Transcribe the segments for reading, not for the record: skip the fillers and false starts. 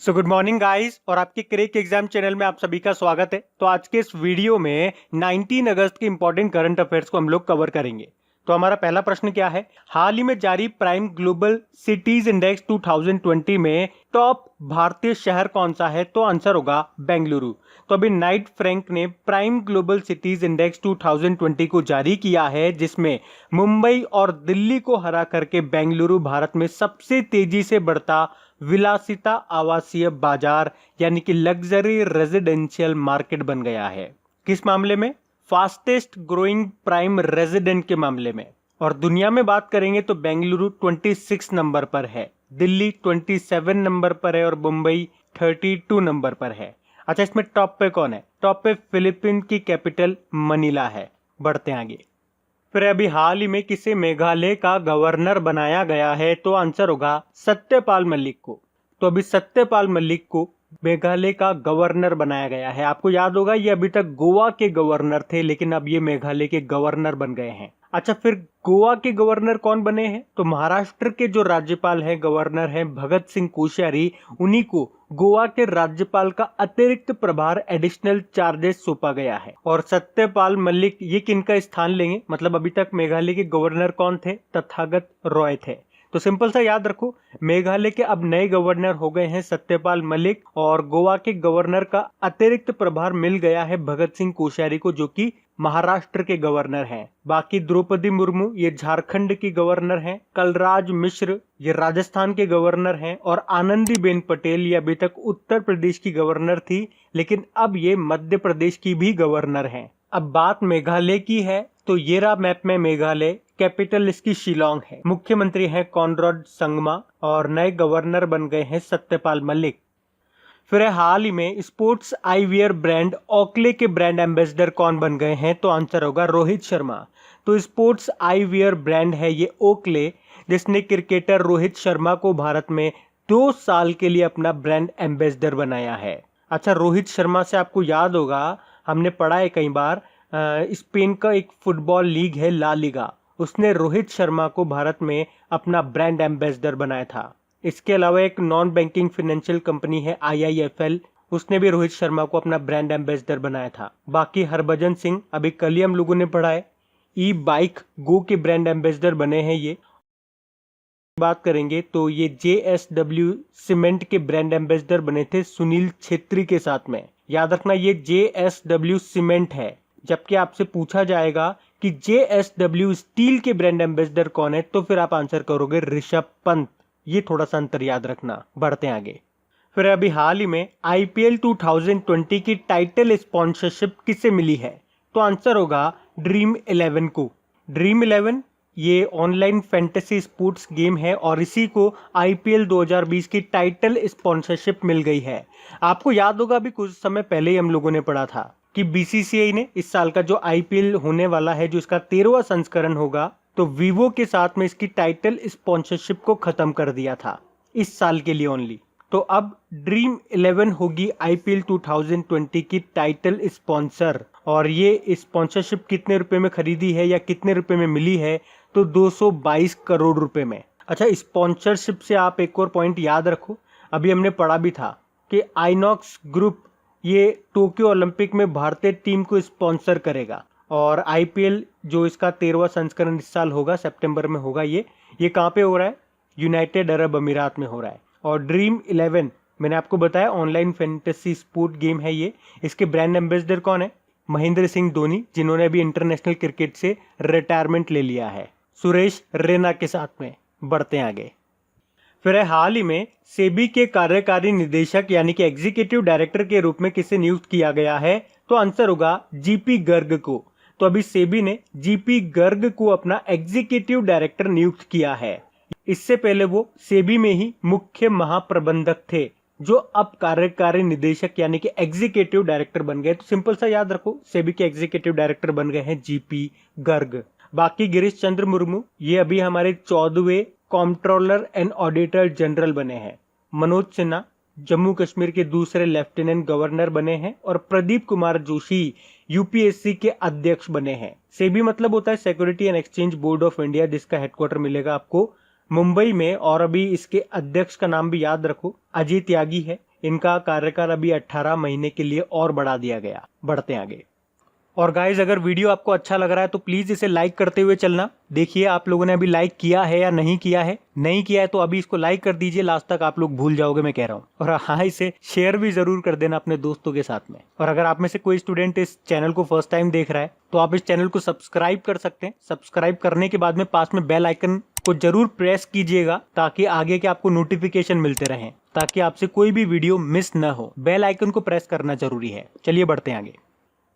So good morning guys और आपके crack exam channel में आप सभी का स्वागत है। तो आज के इस वीडियो में 19 अगस्त के इंपॉर्टेंट करंट अफेयर्स को हम लोग कवर करेंगे। तो हमारा पहला प्रश्न क्या है, हाल ही में जारी प्राइम ग्लोबल सिटीज इंडेक्स 2020 में टॉप भारतीय शहर कौन सा है? तो आंसर होगा बेंगलुरु। तो अभी नाइट फ्रैंक ने प्राइम ग्लोबल सिटीज इंडेक्स 2020 को जारी किया है, जिसमें मुंबई और दिल्ली को हरा करके बेंगलुरु भारत में सबसे तेजी से बढ़ता विलासिता आवासीय बाजार यानी कि लग्जरी रेजिडेंशियल मार्केट बन गया है। किस मामले में? फास्टेस्ट ग्रोइंग प्राइम रेजिडेंट के मामले में। और दुनिया में बात करेंगे तो बेंगलुरु 26 नंबर पर है, दिल्ली 27 नंबर पर है और मुंबई 32 नंबर पर है। अच्छा, इसमें टॉप पे कौन है? टॉप पे फिलीपीन की कैपिटल मनीला है। बढ़ते हैं आगे। फिर अभी हाल ही में किसे मेघालय का गवर्नर बनाया गया है? तो आंसर होगा सत्यपाल मलिक को। तो अभी सत्यपाल मलिक को मेघालय का गवर्नर बनाया गया है। आपको याद होगा ये अभी तक गोवा के गवर्नर थे, लेकिन अब ये मेघालय के गवर्नर बन गए हैं। अच्छा, फिर गोवा के गवर्नर कौन बने हैं? तो महाराष्ट्र के जो राज्यपाल हैं, गवर्नर हैं भगत सिंह कोश्यारी, उन्हीं को गोवा के राज्यपाल का अतिरिक्त प्रभार एडिशनल चार्जेस सौंपा गया है। और सत्यपाल मलिक ये किनका स्थान लेंगे? मतलब अभी तक मेघालय के गवर्नर कौन थे? तथागत रॉय थे। तो सिंपल सा याद रखो, मेघालय के अब नए गवर्नर हो गए हैं सत्यपाल मलिक, और गोवा के गवर्नर का अतिरिक्त प्रभार मिल गया है भगत सिंह कोश्यारी को, जो कि महाराष्ट्र के गवर्नर हैं। बाकी द्रौपदी मुर्मू ये झारखंड की गवर्नर हैं, कलराज मिश्र ये राजस्थान के गवर्नर हैं, और आनंदीबेन पटेल ये अभी तक उत्तर प्रदेश की गवर्नर थी, लेकिन अब ये मध्य प्रदेश की भी गवर्नर हैं। अब बात मेघालय की है तो ये रहा मैप में मेघालय, कैपिटल इसकी शिलोंग है, मुख्यमंत्री हैं कॉनराड संगमा, और नए गवर्नर बन गए हैं सत्यपाल मलिक। फिर हाल ही में स्पोर्ट्स आईवियर ब्रांड ओकले के ब्रांड एम्बेसडर कौन बन गए हैं? तो आंसर होगा रोहित शर्मा। तो स्पोर्ट्स आईवियर ब्रांड है ये ओकले, जिसने क्रिकेटर रोहित शर्मा को भारत में 2 साल के लिए अपना ब्रांड एम्बेसडर बनाया है। अच्छा, रोहित शर्मा से आपको याद होगा, हमने पढ़ा है कई बार, स्पेन का एक फुटबॉल लीग है ला लीगा, उसने रोहित शर्मा को भारत में अपना ब्रांड एम्बेसडर बनाया था। इसके अलावा एक नॉन बैंकिंग फाइनेंशियल कंपनी है IIFL, उसने भी रोहित शर्मा को अपना ब्रांड एम्बेसडर बनाया था। बाकी हरभजन सिंह अभी कल ही हम लोगों ने पढ़ा है, ई-बाइक गो के ब्रांड एम्बेसडर बने हैं ये। बात करेंगे तो ये JSW सीमेंट के ब्रांड एम्बेसडर बने थे सुनील छेत्री के साथ में। याद रखना ये JSW सीमेंट है। जबकि आपसे पूछा जाएगा कि JSW स्टील के ब्रांड एम्बेसडर कौन है, तो फिर आप आंसर करोगे ऋषभ पंत। ये थोड़ा सा अंतर याद रखना। बढ़ते हैं आगे। फिर अभी हाल ही में IPL 2020 की टाइटल स्पॉन्सरशिप किसे मिली है? तो आंसर होगा ड्रीम 11 को। ड्रीम 11 ये ऑनलाइन फैंटेसी स्पोर्ट्स गेम है, और इसी को IPL 2020 की टाइटल स्पॉन्सरशिप मिल गई है। आपको याद होगा अभी कुछ समय पहले ही हम लोगों ने पढ़ा था कि BCCI ने इस साल का जो IPL होने वाला है, जो इसका 13वां संस्करण होगा, तो वीवो के साथ में इसकी टाइटल स्पॉन्सरशिप को खत्म कर दिया था इस साल के लिए ओनली। तो अब ड्रीम 11 होगी IPL 2020 की टाइटल स्पॉन्सर। और ये स्पॉन्सरशिप कितने रुपए में खरीदी है या कितने रुपए में मिली है? तो 222 करोड़ रुपए में। अच्छा, स्पॉन्सरशिप से आप एक और पॉइंट याद रखो, अभी हमने पढ़ा भी था कि आइनॉक्स ग्रुप ये टोक्यो ओलंपिक में भारतीय टीम को स्पॉन्सर करेगा। और IPL जो इसका 13वां संस्करण इस साल होगा, सितंबर में होगा। ये कहाँ पे हो रहा है? यूनाइटेड अरब अमीरात में हो रहा है। और ड्रीम 11 मैंने आपको बताया ऑनलाइन फैंटेसी स्पोर्ट गेम है ये। इसके ब्रांड एम्बेसडर कौन है? महेंद्र सिंह धोनी, जिन्होंने अभी इंटरनेशनल क्रिकेट से रिटायरमेंट ले लिया है, सुरेश रैना के साथ में। बढ़ते हैं आगे। फिर हाल ही में सेबी के कार्यकारी निदेशक यानी कि एग्जीक्यूटिव डायरेक्टर के रूप में किसे नियुक्त किया गया है? तो आंसर होगा GP गर्ग को। तो अभी सेबी ने GP गर्ग को अपना एग्जीक्यूटिव डायरेक्टर नियुक्त किया है। इससे पहले वो सेबी में ही मुख्य महाप्रबंधक थे, जो अब कार्यकारी निदेशक यानी कि एग्जीक्यूटिव डायरेक्टर बन गए। तो सिंपल सा याद रखो, सेबी के एग्जीक्यूटिव डायरेक्टर बन गए हैं GP गर्ग। बाकी गिरीश चंद्र मुर्मू ये अभी हमारे 14वें कॉम्प्ट्रोलर एंड ऑडिटर जनरल बने हैं। मनोज सिन्हा जम्मू कश्मीर के दूसरे लेफ्टिनेंट गवर्नर बने हैं, और प्रदीप कुमार जोशी UPSC के अध्यक्ष बने हैं। सेबी मतलब होता है security and exchange board of India, जिसका हेडक्वार्टर मिलेगा आपको मुंबई में। और अभी इसके अध्यक्ष का नाम भी याद रखो, अजय त्यागी है। इनका कार्यकाल अभी 18 महीने के लिए और बढ़ा दिया गया। बढ़ते आगे। और गाइज, अगर वीडियो आपको अच्छा लग रहा है तो प्लीज इसे लाइक करते हुए चलना। देखिए आप लोगों ने अभी लाइक किया है या नहीं किया है। नहीं किया है तो अभी इसको लाइक कर दीजिए, लास्ट तक आप लोग भूल जाओगे मैं कह रहा हूँ। और हाँ, इसे शेयर भी जरूर कर देना अपने दोस्तों के साथ में। और अगर आप में से कोई स्टूडेंट इस चैनल को फर्स्ट टाइम देख रहा है तो आप इस चैनल को सब्सक्राइब कर सकते हैं। सब्सक्राइब करने के बाद में पास में बेल आइकन को जरूर प्रेस कीजिएगा ताकि आगे के आपको नोटिफिकेशन मिलते रहें, ताकि आपसे कोई भी वीडियो मिस न हो। बेल आइकन को प्रेस करना जरूरी है। चलिए बढ़ते हैं आगे।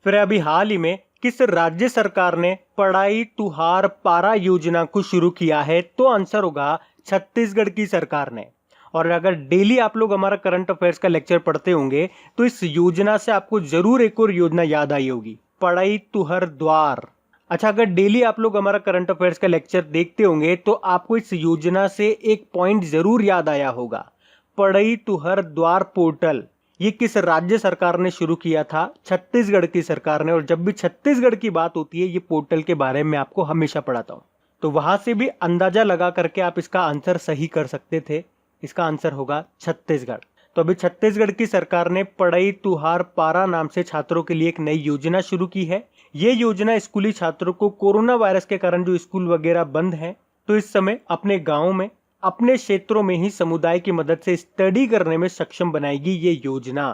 फिर अभी हाल ही में किस राज्य सरकार ने पढ़ाई तुहार पारा योजना को शुरू किया है? तो आंसर होगा छत्तीसगढ़ की सरकार ने। और अगर डेली आप लोग हमारा करंट अफेयर्स का लेक्चर पढ़ते होंगे तो इस योजना से आपको जरूर एक और योजना याद आई होगी, पढ़ाई तुहर द्वार। अच्छा, अगर डेली आप लोग हमारा करंट अफेयर्स का लेक्चर देखते होंगे तो आपको इस योजना से एक पॉइंट जरूर याद आया होगा, पढ़ाई तुहर द्वार पोर्टल। ये किस राज्य सरकार ने शुरू किया था? छत्तीसगढ़ की सरकार ने। और जब भी छत्तीसगढ़ की बात होती है ये पोर्टल के बारे में आपको हमेशा पढ़ाता हूं, तो वहां से भी अंदाजा लगा करके आप इसका आंसर सही कर सकते थे। इसका आंसर होगा छत्तीसगढ़। तो अभी छत्तीसगढ़ की सरकार ने पढ़ाई तुहार पारा नाम से छात्रों के लिए एक नई योजना शुरू की है। ये योजना स्कूली छात्रों को कोरोना वायरस के कारण जो स्कूल वगैरह बंद है तो इस समय अपने गाँव में, अपने क्षेत्रों में ही समुदाय की मदद से स्टडी करने में सक्षम बनाएगी ये योजना।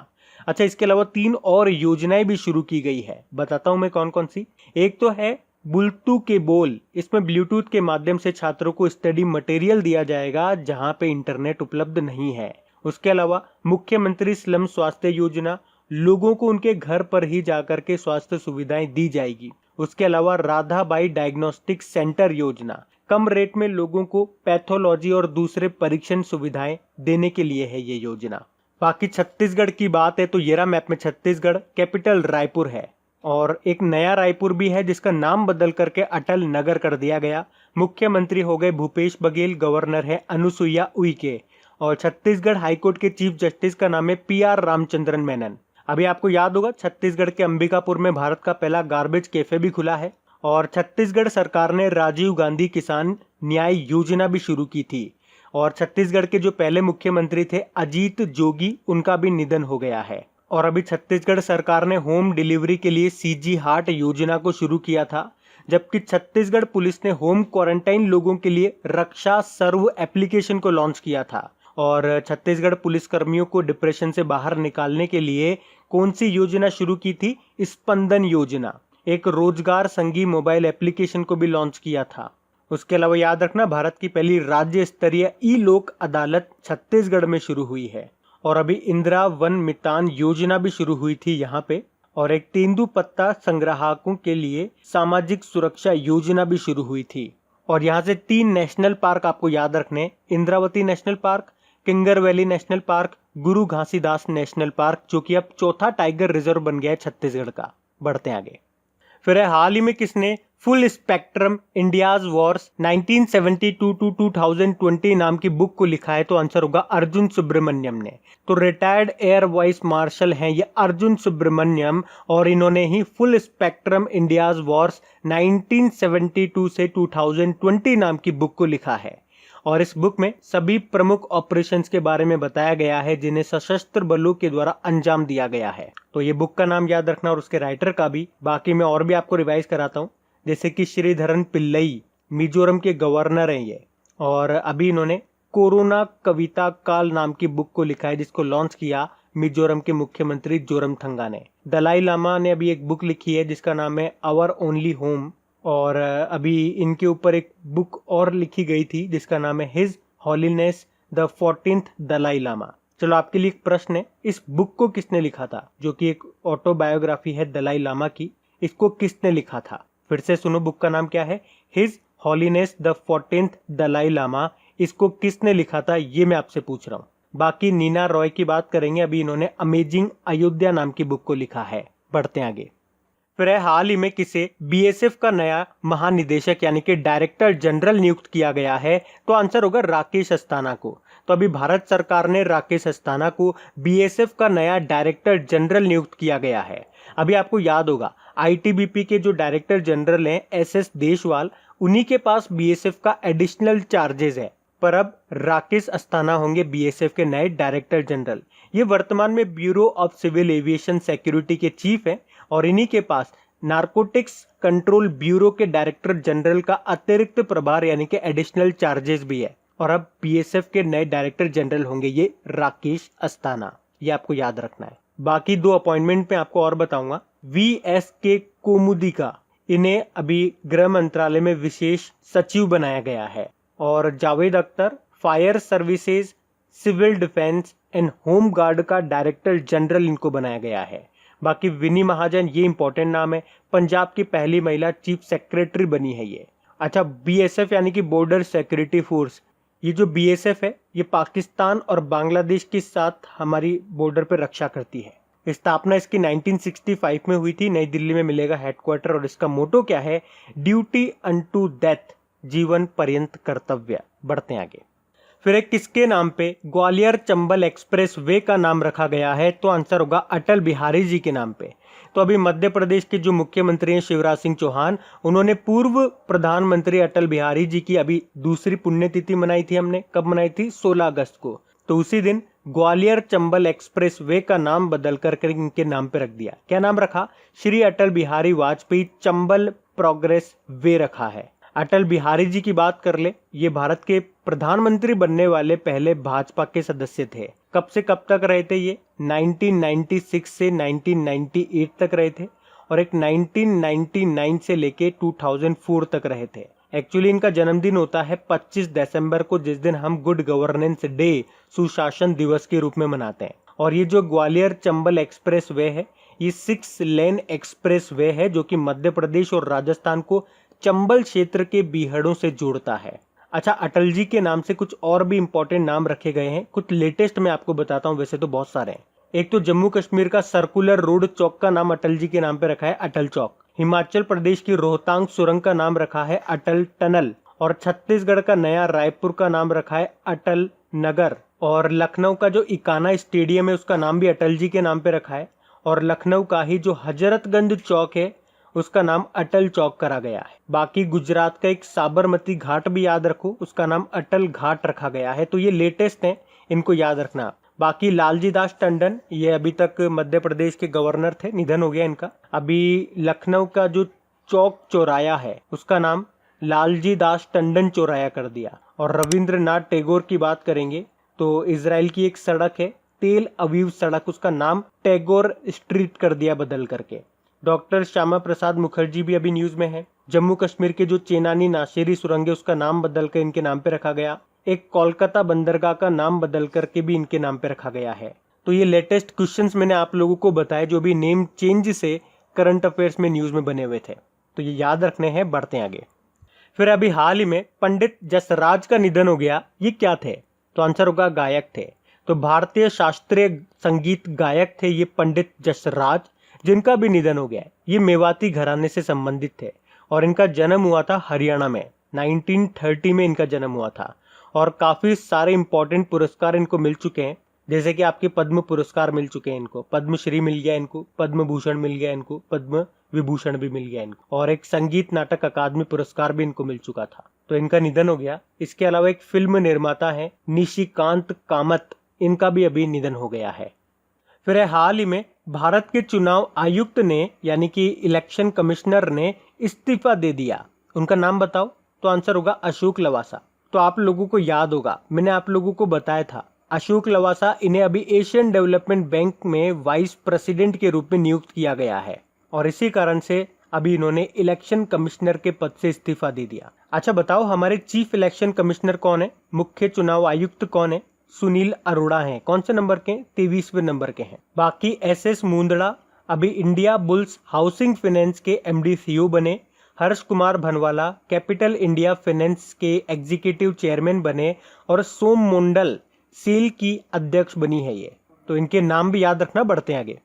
अच्छा, इसके अलावा 3 और योजनाएं भी शुरू की गई है। बताता हूं मैं कौन कौन सी। एक तो है बुलतू के बोल। इसमें ब्लूटूथ के माध्यम से छात्रों को स्टडी मटेरियल दिया जाएगा जहां पे इंटरनेट उपलब्ध नहीं है। उसके अलावा मुख्यमंत्री स्लम स्वास्थ्य योजना, लोगों को उनके घर पर ही जाकर के स्वास्थ्य सुविधाएं दी जाएगी। उसके अलावा राधाबाई डायग्नोस्टिक सेंटर योजना, कम रेट में लोगों को पैथोलॉजी और दूसरे परीक्षण सुविधाएं देने के लिए है ये योजना। बाकी छत्तीसगढ़ की बात है तो येरा मैप में छत्तीसगढ़ कैपिटल रायपुर है और एक नया रायपुर भी है जिसका नाम बदल करके अटल नगर कर दिया गया। मुख्यमंत्री हो गए भूपेश बघेल, गवर्नर है अनुसुईया उइके और छत्तीसगढ़ हाईकोर्ट के चीफ जस्टिस का नाम है PR रामचंद्रन मेनन। अभी आपको याद होगा छत्तीसगढ़ के अंबिकापुर में भारत का पहला गार्बेज कैफे भी खुला है। और छत्तीसगढ़ सरकार ने राजीव गांधी किसान न्याय योजना भी शुरू की थी। और छत्तीसगढ़ के जो पहले मुख्यमंत्री थे अजीत जोगी, उनका भी निधन हो गया है। और अभी छत्तीसगढ़ सरकार ने होम डिलीवरी के लिए CG हार्ट योजना को शुरू किया था, जबकि छत्तीसगढ़ पुलिस ने होम क्वारंटाइन लोगों के लिए रक्षा सर्व एप्लीकेशन को लॉन्च किया था। और छत्तीसगढ़ पुलिस कर्मियों को डिप्रेशन से बाहर निकालने के लिए कौन सी योजना शुरू की थी? स्पंदन योजना। एक रोजगार संगी मोबाइल एप्लीकेशन को भी लॉन्च किया था। उसके अलावा याद रखना, भारत की पहली राज्य स्तरीय ई लोक अदालत छत्तीसगढ़ में शुरू हुई है। और अभी इंदिरा वन मितान योजना भी शुरू हुई थी यहाँ पे। और एक तेंदुपत्ता संग्राहकों के लिए सामाजिक सुरक्षा योजना भी शुरू हुई थी। और यहाँ से 3 नेशनल पार्क आपको याद रखने, Indravati national park, Kinger valley national park, गुरु घासीदास नेशनल पार्क, जो कि अब चौथा टाइगर रिजर्व बन गया है छत्तीसगढ़ का। बढ़ते हैं आगे। फिर हाल ही में किसने full spectrum India's wars 1972 to 2020 नाम की बुक को लिखा है? तो आंसर होगा अर्जुन सुब्रमण्यम ने। तो रिटायर्ड एयर वाइस मार्शल हैं ये अर्जुन सुब्रमण्यम और इन्होंने ही फुल स्पेक्ट्रम इंडियाज वॉर्स 1972 से 2020 नाम की बुक को लिखा है। और इस बुक में सभी प्रमुख ऑपरेशंस के बारे में बताया गया है जिन्हें सशस्त्र बलों के द्वारा अंजाम दिया गया है। तो ये बुक का नाम याद रखना और उसके राइटर का भी। बाकी मैं और भी आपको रिवाइज कराता हूँ, जैसे कि श्रीधरन पिल्लई मिजोरम के गवर्नर हैं ये। और अभी इन्होंने कोरोना कविता काल नाम की बुक को लिखा है जिसको लॉन्च किया मिजोरम के मुख्यमंत्री जोरमथंगा ने। दलाई लामा ने अभी एक बुक लिखी है जिसका नाम है आवर ओनली होम। और अभी इनके ऊपर एक बुक और लिखी गई थी जिसका नाम है His Holiness the 14th Dalai Lama. चलो आपके लिए एक प्रश्न है, इस बुक को किसने लिखा था? जो कि एक ऑटोबायोग्राफी है दलाई लामा की, इसको किसने लिखा था? फिर से सुनो, बुक का नाम क्या है? His Holiness the 14th Dalai Lama. इसको किसने लिखा था ये मैं आपसे पूछ रहा हूँ। बाकी नीना रॉय की बात करेंगे, अभी इन्होंने अमेजिंग अयोध्या नाम की बुक को लिखा है। बढ़ते हैं आगे। फिर हाल ही में किसे BSF का नया महानिदेशक यानी कि डायरेक्टर जनरल नियुक्त किया गया है? तो आंसर होगा राकेश अस्थाना को। तो अभी भारत सरकार ने राकेश अस्थाना को BSF का नया डायरेक्टर जनरल नियुक्त किया गया है। अभी आपको याद होगा ITBP के जो डायरेक्टर जनरल हैं SS देशवाल, उन्हीं के पास BSF का एडिशनल चार्जेस है। पर अब राकेश अस्थाना होंगे बीएसएफ के नए डायरेक्टर जनरल। ये वर्तमान में bureau of civil aviation security के चीफ हैं और इन्हीं के पास नारकोटिक्स कंट्रोल ब्यूरो के डायरेक्टर जनरल का अतिरिक्त प्रभार यानी कि एडिशनल चार्जेस भी है। और अब बीएसएफ के नए डायरेक्टर जनरल होंगे ये राकेश अस्थाना, ये आपको याद रखना है। बाकी 2 अपॉइंटमेंट में आपको और बताऊंगा। वीएसके कोमुदिका, इन्हें अभी गृह मंत्रालय में विशेष सचिव बनाया गया है। और Javed Akhtar fire services, civil defence and home guard का डायरेक्टर जनरल इनको बनाया गया है। बाकी विनी महाजन, ये इंपॉर्टेंट नाम है, पंजाब की पहली महिला चीफ सेक्रेटरी बनी है ये। अच्छा, बीएसएफ यानी कि बॉर्डर सिक्योरिटी फोर्स, ये जो बीएसएफ है ये पाकिस्तान और बांग्लादेश के साथ हमारी बॉर्डर पर रक्षा करती है। स्थापना इसकी 1965 में हुई थी, नई दिल्ली में मिलेगा हेडक्वार्टर। और इसका मोटो क्या है? ड्यूटी अनटू डेथ, जीवन पर्यंत कर्तव्य। बढ़ते आगे। फिर एक किसके नाम पे ग्वालियर चंबल एक्सप्रेस वे का नाम रखा गया है? तो आंसर होगा अटल बिहारी जी के नाम पे। तो अभी मध्य प्रदेश के जो मुख्यमंत्री हैं शिवराज सिंह चौहान, उन्होंने पूर्व प्रधानमंत्री अटल बिहारी जी की अभी दूसरी पुण्यतिथि मनाई थी। हमने कब मनाई थी? 16 अगस्त को। तो उसी दिन ग्वालियर चंबल एक्सप्रेस वे का नाम बदल कर इनके नाम पे रख दिया। क्या नाम रखा? श्री अटल बिहारी वाजपेयी चंबल प्रोग्रेस वे रखा है। अटल बिहारी जी की बात कर ले, ये भारत के प्रधानमंत्री बनने वाले पहले भाजपा के सदस्य थे। कब से कब तक रहे थे ये? 1996 से 1998 तक रहे थे और एक 1999 से लेके 2004 तक रहे थे। एक्चुअली इनका जन्मदिन होता है 25 दिसंबर को, जिस दिन हम गुड गवर्नेंस डे, सुशासन दिवस के रूप में मनाते हैं। और ये जो ग्वालियर चंबल एक्सप्रेस वे है, ये 6 लेन एक्सप्रेस वे है जो कि मध्य प्रदेश और राजस्थान को चंबल क्षेत्र के बीहड़ों से जोड़ता है। अच्छा, अटल जी के नाम से कुछ और भी इंपॉर्टेंट नाम रखे गए हैं, कुछ लेटेस्ट मैं आपको बताता हूं, वैसे तो बहुत सारे हैं। एक तो जम्मू कश्मीर का सर्कुलर रोड चौक का नाम अटल जी के नाम पे रखा है, अटल चौक। हिमाचल प्रदेश की रोहतांग सुरंग का नाम रखा है अटल टनल। और छत्तीसगढ़ का नया रायपुर का नाम रखा है अटल नगर। और लखनऊ का जो इकाना स्टेडियम है उसका नाम भी अटल जी के नाम पे रखा है। और लखनऊ का ही जो हजरतगंज चौक है उसका नाम अटल चौक करा गया है। बाकी गुजरात का एक साबरमती घाट भी याद रखो, उसका नाम अटल घाट रखा गया है। तो ये लेटेस्ट हैं, इनको याद रखना। बाकी लालजी दास टंडन, ये अभी तक मध्य प्रदेश के गवर्नर थे, निधन हो गया इनका। अभी लखनऊ का जो चौक चौराया है उसका नाम लालजी दास टंडन चौराया कर दिया। और रविंद्रनाथ टैगोर की बात करेंगे तो इजराइल की एक सड़क है तेल अवीव सड़क, उसका नाम टैगोर स्ट्रीट कर दिया बदल करके। डॉक्टर श्यामा प्रसाद मुखर्जी भी अभी न्यूज में है। जम्मू कश्मीर के जो चेनानी नाशेरी सुरंग है उसका नाम बदल कर इनके नाम पे रखा गया। एक कोलकाता बंदरगाह का नाम बदल करके भी इनके नाम पे रखा गया है। तो ये लेटेस्ट क्वेश्चंस मैंने आप लोगों को बताए जो भी नेम चेंज से करंट अफेयर्स में न्यूज में बने हुए थे, तो ये याद रखने हैं। बढ़ते आगे। फिर अभी हाल ही में पंडित जसराज का निधन हो गया। ये क्या थे? तो आंसर होगा गायक थे। तो भारतीय शास्त्रीय संगीत गायक थे ये पंडित जसराज, जिनका भी निधन हो गया है। ये मेवाती घराने से संबंधित थे और इनका जन्म हुआ था हरियाणा में। 1930 में इनका जन्म हुआ था और काफी सारे इंपॉर्टेंट पुरस्कार इनको मिल चुके हैं, जैसे कि आपके पद्म पुरस्कार मिल चुके हैं इनको, पद्मश्री मिल गया इनको, पद्म भूषण मिल गया इनको, पद्म विभूषण भी मिल गया इनको, और एक संगीत नाटक अकादमी पुरस्कार भी इनको मिल चुका था। तो इनका निधन हो गया। इसके अलावा एक फिल्म निर्माता है निशिकांत कामत, इनका भी अभी निधन हो गया है। फिर हाल ही में भारत के चुनाव आयुक्त ने यानी कि इलेक्शन कमिश्नर ने इस्तीफा दे दिया। उनका नाम बताओ? तो आंसर होगा अशोक लवासा। तो आप लोगों को याद होगा, मैंने आप लोगों को बताया था, अशोक लवासा, इन्हें अभी एशियन डेवलपमेंट बैंक में वाइस प्रेसिडेंट के रूप में नियुक्त किया गया है और इसी कारण से अभी इन्होंने इलेक्शन कमिश्नर के पद से इस्तीफा दे दिया। अच्छा बताओ, हमारे चीफ इलेक्शन कमिश्नर कौन है? मुख्य चुनाव आयुक्त कौन है? सुनील अरोड़ा हैं। कौन से नंबर के? 23वें नंबर के हैं। बाकी एसएस मुंदड़ा अभी इंडिया बुल्स हाउसिंग फाइनेंस के एमडी सीईओ बने। Harsh Kumar Bhanwala Capital India Finance के एग्जीक्यूटिव चेयरमैन बने और सोम मंडल सेल की अध्यक्ष बनी है ये। तो इनके नाम भी याद रखना। बढ़ते आगे।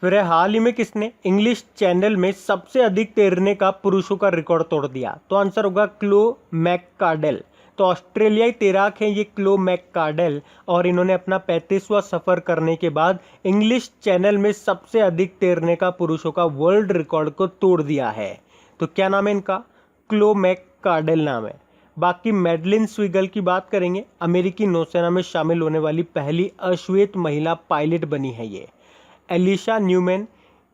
फिर हाल ही में किसने इंग्लिश चैनल में सबसे अधिक तैरने का पुरुषों का रिकॉर्ड तोड़ दिया? तो आंसर होगा क्लो मैककार्डेल। तो ऑस्ट्रेलियाई तैराक हैं ये क्लो मैककार्डेल और इन्होंने अपना 35वां सफर करने के बाद इंग्लिश चैनल में सबसे अधिक तैरने का पुरुषों का वर्ल्ड रिकॉर्ड को तोड़ दिया है। तो क्या नाम है इनका? क्लो मैककार्डेल नाम है। बाकी मैडलिन स्विगल की बात करेंगे, अमेरिकी नौसेना में शामिल होने वाली पहली अश्वेत महिला पायलट बनी है ये। एलिशा न्यूमैन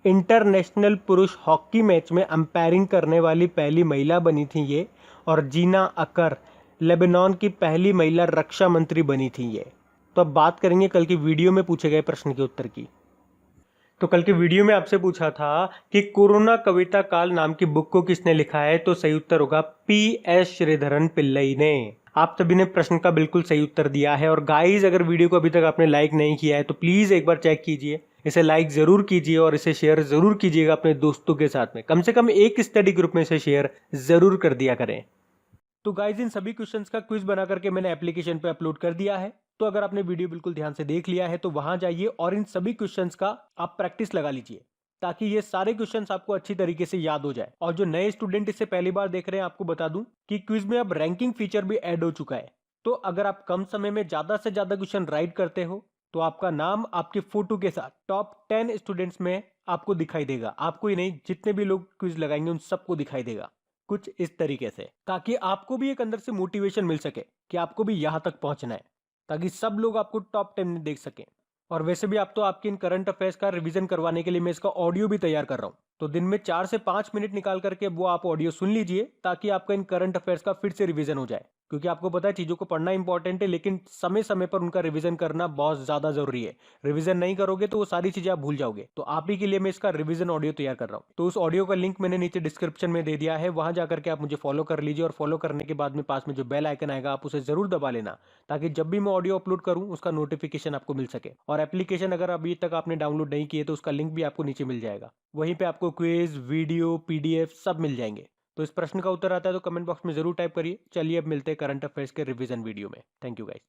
इंटरनेशनल पुरुष हॉकी मैच में अंपायरिंग करने वाली पहली महिला बनी थी ये। और जीना अकर लेबनान की पहली महिला रक्षा मंत्री बनी थी ये। तो अब बात करेंगे कल की वीडियो में पूछे गए प्रश्न के उत्तर की। तो कल के वीडियो में आपसे पूछा था कि कोरोना कविता काल नाम की बुक को किसने लिखा है, तो सही उत्तर होगा PS श्रीधरन पिल्लई ने। आप सभी ने प्रश्न का बिल्कुल सही उत्तर दिया है। और गाइस, अगर वीडियो को अभी तक आपने लाइक नहीं किया है तो प्लीज एक बार चेक कीजिए, इसे लाइक जरूर कीजिए और इसे शेयर जरूर कीजिएगा अपने दोस्तों के साथ में। कम से कम एक स्टडी ग्रुप में इसे शेयर जरूर कर दिया करें। तो गाइज, इन सभी क्वेश्चंस का क्विज बना करके मैंने एप्लीकेशन पे अपलोड कर दिया है। तो अगर आपने वीडियो बिल्कुल ध्यान से देख लिया है तो वहां जाइए और इन सभी क्वेश्चंस का आप प्रैक्टिस लगा लीजिए, ताकि ये सारे क्वेश्चंस आपको अच्छी तरीके से याद हो जाए। और जो नए स्टूडेंट इसे पहली बार देख रहे हैं, आपको बता दूं कि क्विज में अब रैंकिंग फीचर भी ऐड हो चुका है। तो अगर आप कम समय में ज्यादा से ज्यादा क्वेश्चन राइट करते हो तो आपका नाम आपके फोटो के साथ टॉप 10 स्टूडेंट्स में आपको दिखाई देगा। आपको ही नहीं, जितने भी लोग क्विज लगाएंगे उन सबको दिखाई देगा कुछ इस तरीके से, ताकि आपको भी एक अंदर से मोटिवेशन मिल सके कि आपको भी यहां तक पहुंचना है, ताकि सब लोग आपको टॉप 10 में देख सकें। और वैसे भी आप तो आपके इन करंट अफेयर्स का रिवीजन करवाने के लिए मैं इसका ऑडियो भी तैयार कर रहा हूं। तो दिन में 4 से 5 मिनट निकाल करके वो आप ऑडियो सुन लीजिए, ताकि आपका इन करंट अफेयर्स का फिर से रिवीजन हो जाए। क्योंकि आपको पता है चीजों को पढ़ना इंपॉर्टेंट है, लेकिन समय समय पर उनका रिवीजन करना बहुत ज्यादा जरूरी है। रिवीजन नहीं करोगे तो वो सारी चीजें आप भूल जाओगे। तो आप ही के लिए मैं इसका रिवीजन ऑडियो तैयार कर रहा हूँ। तो उस ऑडियो का लिंक मैंने नीचे डिस्क्रिप्शन में दे दिया है, वहां जाकर के आप मुझे फॉलो कर लीजिए। और फॉलो करने के बाद में पास में जो बेल आइकन आएगा आप उसे जरूर दबा लेना, ताकि जब भी मैं ऑडियो अपलोड करूं उसका नोटिफिकेशन आपको मिल सके। और एप्लीकेशन अगर अभी तक आपने डाउनलोड नहीं किए तो उसका लिंक भी आपको नीचे मिल जाएगा। वहीं पे आपको क्विज, वीडियो, PDF सब मिल जाएंगे। तो इस प्रश्न का उत्तर आता है तो कमेंट बॉक्स में जरूर टाइप करिए। चलिए अब मिलते हैं करंट अफेयर्स के रिवीजन वीडियो में। Thank you guys.